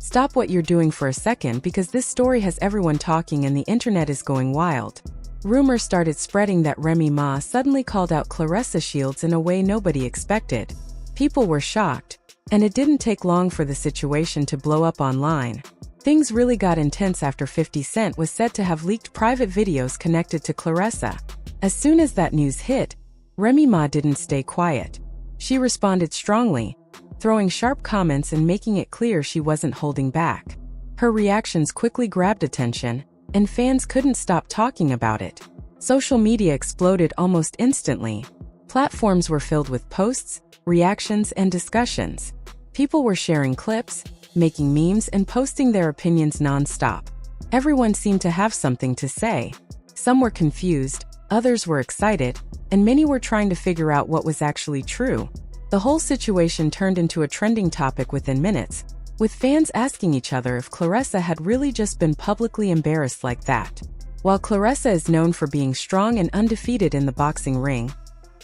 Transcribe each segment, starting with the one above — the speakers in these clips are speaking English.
Stop what you're doing for a second because this story has everyone talking and the internet is going wild. Rumors started spreading that Remy Ma suddenly called out Claressa Shields in a way nobody expected. People were shocked, and it didn't take long for the situation to blow up online. Things really got intense after 50 Cent was said to have leaked private videos connected to Claressa. As soon as that news hit, Remy Ma didn't stay quiet. She responded strongly, throwing sharp comments and making it clear she wasn't holding back. Her reactions quickly grabbed attention, and fans couldn't stop talking about it. Social media exploded almost instantly. Platforms were filled with posts, reactions, and discussions. People were sharing clips, making memes, and posting their opinions non-stop. Everyone seemed to have something to say. Some were confused, others were excited, and many were trying to figure out what was actually true. The whole situation turned into a trending topic within minutes, with fans asking each other if Claressa had really just been publicly embarrassed like that. While Claressa is known for being strong and undefeated in the boxing ring,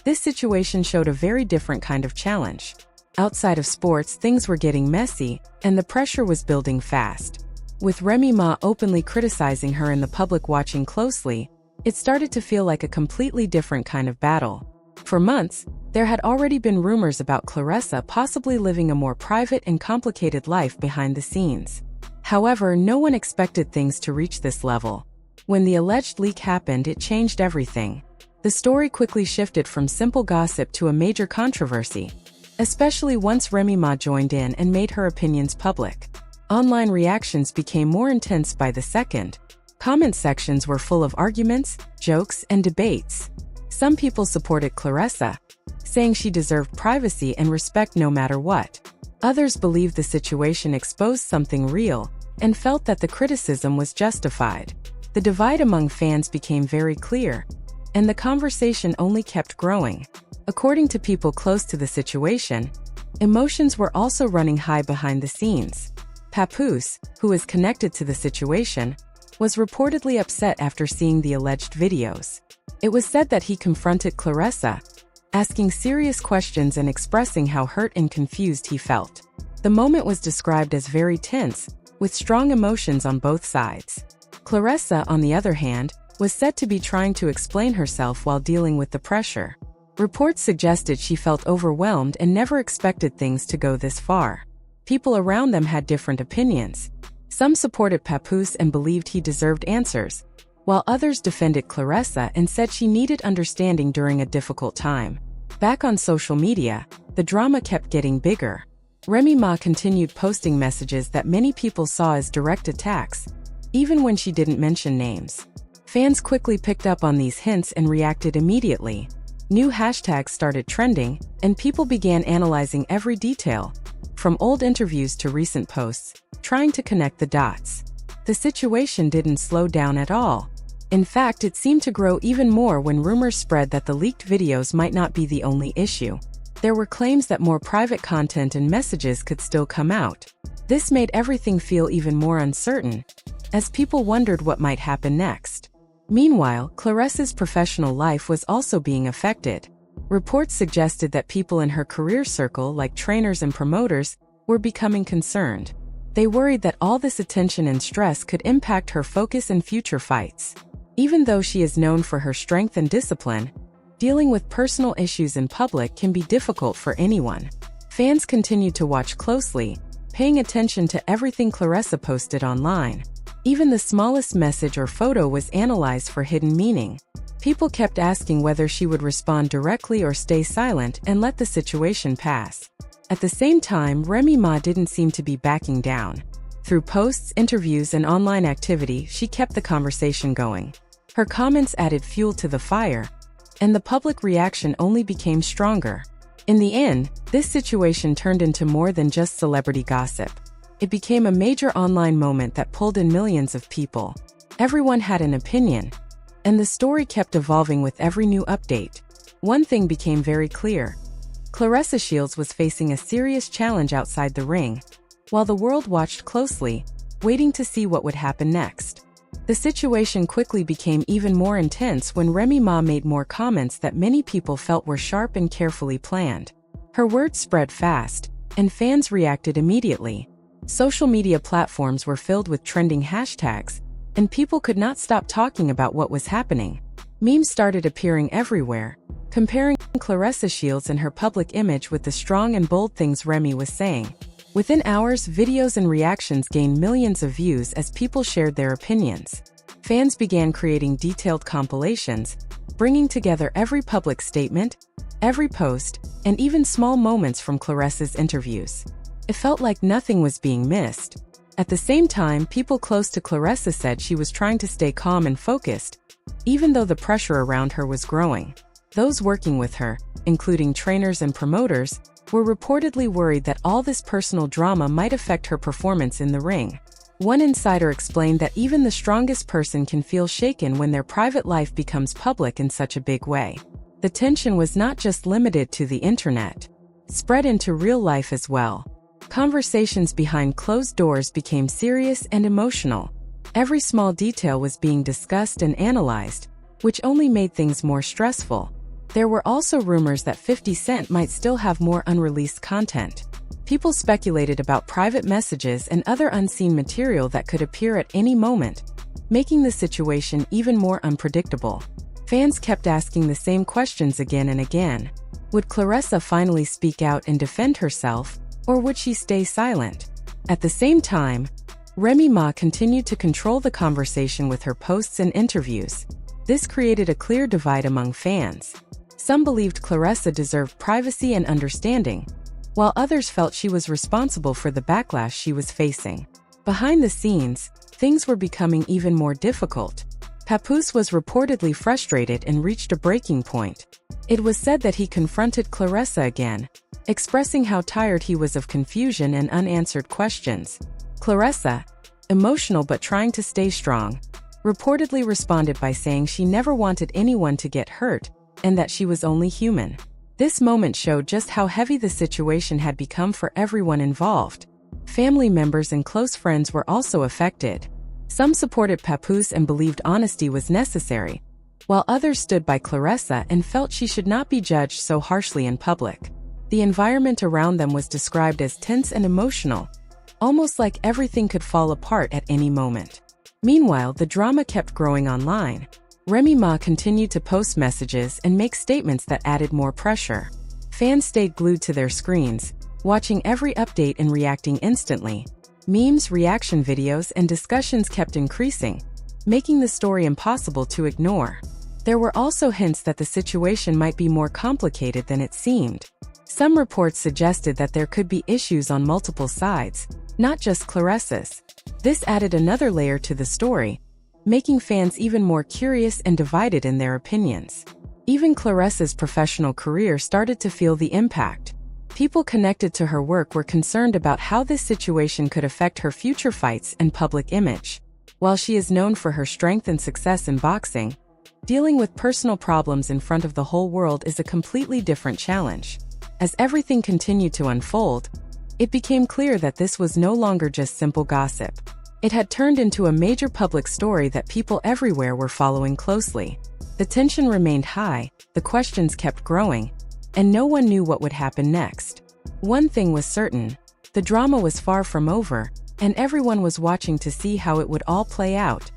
this situation showed a very different kind of challenge. Outside of sports, things were getting messy, and the pressure was building fast. With Remy Ma openly criticizing her and the public watching closely, it started to feel like a completely different kind of battle. For months, there had already been rumors about Claressa possibly living a more private and complicated life behind the scenes. However, no one expected things to reach this level. When the alleged leak happened, it changed everything. The story quickly shifted from simple gossip to a major controversy, especially once Remy Ma joined in and made her opinions public. Online reactions became more intense by the second. Comment sections were full of arguments, jokes, and debates. Some people supported Claressa, saying she deserved privacy and respect no matter what. Others believed the situation exposed something real and felt that the criticism was justified. The divide among fans became very clear, and the conversation only kept growing. According to people close to the situation, emotions were also running high behind the scenes. Papoose, who is connected to the situation, was reportedly upset after seeing the alleged videos. It was said that he confronted Claressa, asking serious questions and expressing how hurt and confused he felt. The moment was described as very tense, with strong emotions on both sides. Claressa, on the other hand, was said to be trying to explain herself while dealing with the pressure. Reports suggested she felt overwhelmed and never expected things to go this far. People around them had different opinions. Some supported Papoose and believed he deserved answers, while others defended Claressa and said she needed understanding during a difficult time. Back on social media, the drama kept getting bigger. Remy Ma continued posting messages that many people saw as direct attacks, even when she didn't mention names. Fans quickly picked up on these hints and reacted immediately. New hashtags started trending, and people began analyzing every detail, from old interviews to recent posts, trying to connect the dots. The situation didn't slow down at all. In fact, it seemed to grow even more when rumors spread that the leaked videos might not be the only issue. There were claims that more private content and messages could still come out. This made everything feel even more uncertain, as people wondered what might happen next. Meanwhile, Claressa's professional life was also being affected. Reports suggested that people in her career circle, like trainers and promoters, were becoming concerned. They worried that all this attention and stress could impact her focus in future fights. Even though she is known for her strength and discipline, dealing with personal issues in public can be difficult for anyone. Fans continued to watch closely, paying attention to everything Claressa posted online. Even the smallest message or photo was analyzed for hidden meaning. People kept asking whether she would respond directly or stay silent and let the situation pass. At the same time, Remy Ma didn't seem to be backing down. Through posts, interviews, and online activity, she kept the conversation going. Her comments added fuel to the fire, and the public reaction only became stronger. In the end, this situation turned into more than just celebrity gossip. It became a major online moment that pulled in millions of people. Everyone had an opinion, and the story kept evolving with every new update. One thing became very clear. Claressa Shields was facing a serious challenge outside the ring, while the world watched closely, waiting to see what would happen next. The situation quickly became even more intense when Remy Ma made more comments that many people felt were sharp and carefully planned. Her words spread fast, and fans reacted immediately. Social media platforms were filled with trending hashtags, and people could not stop talking about what was happening. Memes started appearing everywhere, comparing Claressa Shields and her public image with the strong and bold things Remy was saying. Within hours, videos and reactions gained millions of views as people shared their opinions. Fans began creating detailed compilations, bringing together every public statement, every post, and even small moments from Claressa's interviews. It felt like nothing was being missed. At the same time, people close to Claressa said she was trying to stay calm and focused, even though the pressure around her was growing. Those working with her, including trainers and promoters, were reportedly worried that all this personal drama might affect her performance in the ring. One insider explained that even the strongest person can feel shaken when their private life becomes public in such a big way. The tension was not just limited to the internet. It spread into real life as well. Conversations behind closed doors became serious and emotional. Every small detail was being discussed and analyzed, which only made things more stressful. There were also rumors that 50 Cent might still have more unreleased content. People speculated about private messages and other unseen material that could appear at any moment, making the situation even more unpredictable. Fans kept asking the same questions again and again. Would Claressa finally speak out and defend herself, or would she stay silent? At the same time, Remy Ma continued to control the conversation with her posts and interviews. This created a clear divide among fans. Some believed Claressa deserved privacy and understanding, while others felt she was responsible for the backlash she was facing. Behind the scenes, things were becoming even more difficult. Papoose was reportedly frustrated and reached a breaking point. It was said that he confronted Claressa again, expressing how tired he was of confusion and unanswered questions. Claressa, emotional but trying to stay strong, reportedly responded by saying she never wanted anyone to get hurt and that she was only human. This moment showed just how heavy the situation had become for everyone involved. Family members and close friends were also affected. Some supported Papoose and believed honesty was necessary, while others stood by Claressa and felt she should not be judged so harshly in public. The environment around them was described as tense and emotional, almost like everything could fall apart at any moment. Meanwhile, the drama kept growing online. Remy Ma continued to post messages and make statements that added more pressure. Fans stayed glued to their screens, watching every update and reacting instantly. Memes, reaction videos, and discussions kept increasing, making the story impossible to ignore. There were also hints that the situation might be more complicated than it seemed. Some reports suggested that there could be issues on multiple sides, not just Claressa's. This added another layer to the story, making fans even more curious and divided in their opinions. Even Claressa's professional career started to feel the impact. People connected to her work were concerned about how this situation could affect her future fights and public image. While she is known for her strength and success in boxing, dealing with personal problems in front of the whole world is a completely different challenge. As everything continued to unfold, it became clear that this was no longer just simple gossip. It had turned into a major public story that people everywhere were following closely. The tension remained high, the questions kept growing, and no one knew what would happen next. One thing was certain: the drama was far from over, and everyone was watching to see how it would all play out.